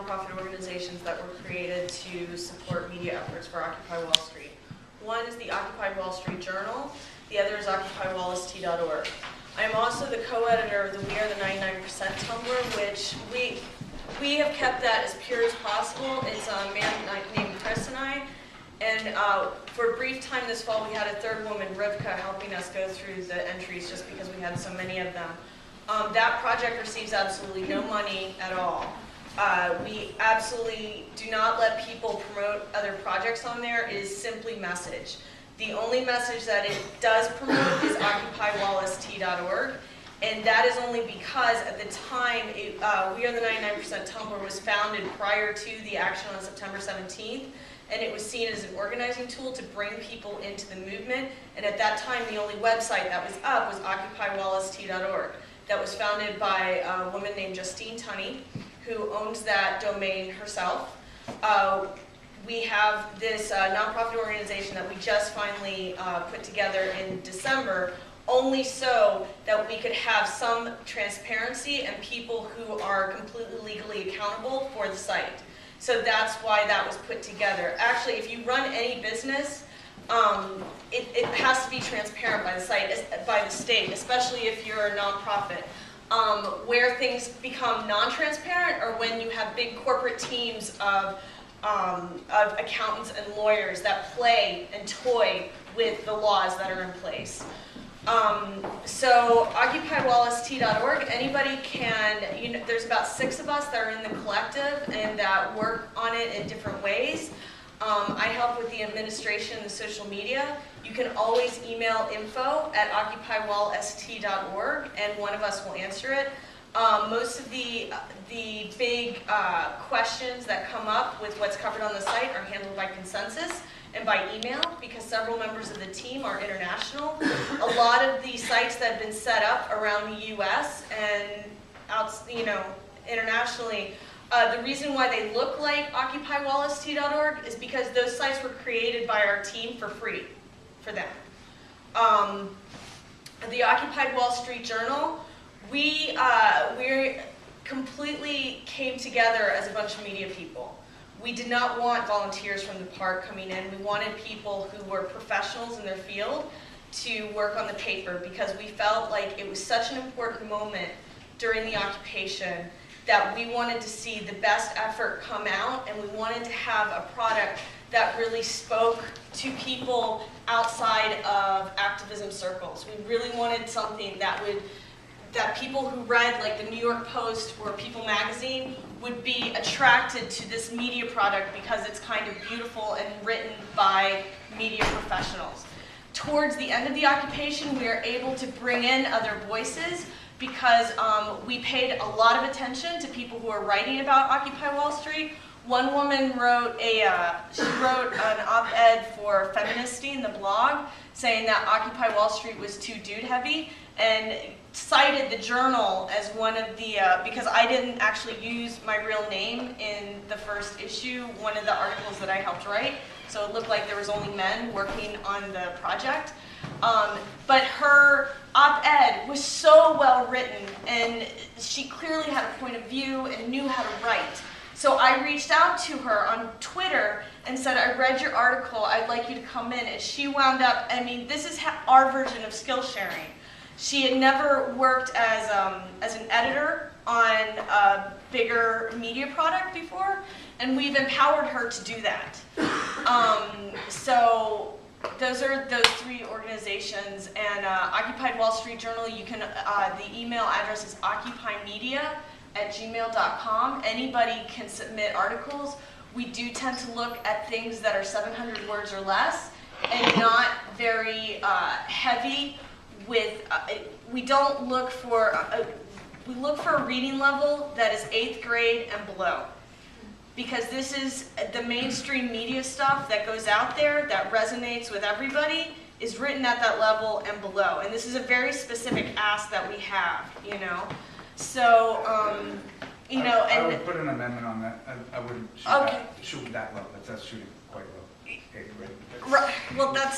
nonprofit organizations that were created to support media efforts for Occupy Wall Street. One is the Occupy Wall Street Journal, the other is OccupyWallisT.org. I am also the co-editor of the We Are the 99% Tumblr, which we have kept that as pure as possible. It's a man named Chris and I. And for a brief time this fall, we had a third woman, Rivka, helping us go through the entries just because we had so many of them. That project receives absolutely no money at all. We absolutely do not let people promote other projects on there. It is simply message. The only message that it does promote is OccupyWallisT.org. And that is only because at the time, We Are the 99% Tumblr was founded prior to the action on September 17th. And it was seen as an organizing tool to bring people into the movement. And at that time, the only website that was up was OccupyWallisT.org. That was founded by a woman named Justine Tunney, who owns that domain herself. We have this nonprofit organization that we just finally put together in December, only so that we could have some transparency and people who are completely legally accountable for the site. So that's why that was put together. Actually, if you run any business, it has to be transparent by the site, by the state, especially if you're a nonprofit. Where things become non-transparent or when you have big corporate teams of accountants and lawyers that play and toy with the laws that are in place. So OccupyWallisT.org, anybody can, there's about 6 of us that are in the collective and that work on it in different ways. I help with the administration and the social media. You can always email info@OccupyWallisT.org and one of us will answer it. Most of the big questions that come up with what's covered on the site are handled by consensus and by email because several members of the team are international. A lot of the sites that have been set up around the U.S. and internationally, the reason why they look like OccupyWallisT.org is because those sites were created by our team for free for them. The Occupied Wall Street Journal, we completely came together as a bunch of media people. We did not want volunteers from the park coming in. We wanted people who were professionals in their field to work on the paper because we felt like it was such an important moment during the occupation that we wanted to see the best effort come out and we wanted to have a product that really spoke to people outside of activism circles. We really wanted something that people who read like the New York Post or People magazine would be attracted to this media product because it's kind of beautiful and written by media professionals. Towards the end of the occupation, we were able to bring in other voices because we paid a lot of attention to people who are writing about Occupy Wall Street. One woman wrote an op-ed for Feministy in the blog saying that Occupy Wall Street was too dude-heavy and cited the Journal as one of the, because I didn't actually use my real name in the first issue, one of the articles that I helped write, so it looked like there was only men working on the project. But her op-ed was so well written and she clearly had a point of view and knew how to write. So I reached out to her on Twitter and said, I read your article, I'd like you to come in. And she wound up, I mean, this is our version of skill sharing. She had never worked as an editor on a bigger media product before, and we've empowered her to do that. So those are those 3 organizations. And Occupied Wall Street Journal, you can, the email address is occupymedia@gmail.com. Anybody can submit articles. We do tend to look at things that are 700 words or less and not very heavy with, we don't look for, we look for a reading level that is 8th grade and below. Because this is the mainstream media stuff that goes out there that resonates with everybody is written at that level and below. And this is a very specific ask that we have, So, I would put an amendment on that. I wouldn't shoot that low. That's shooting quite low. 8th grade. Right. Well, that's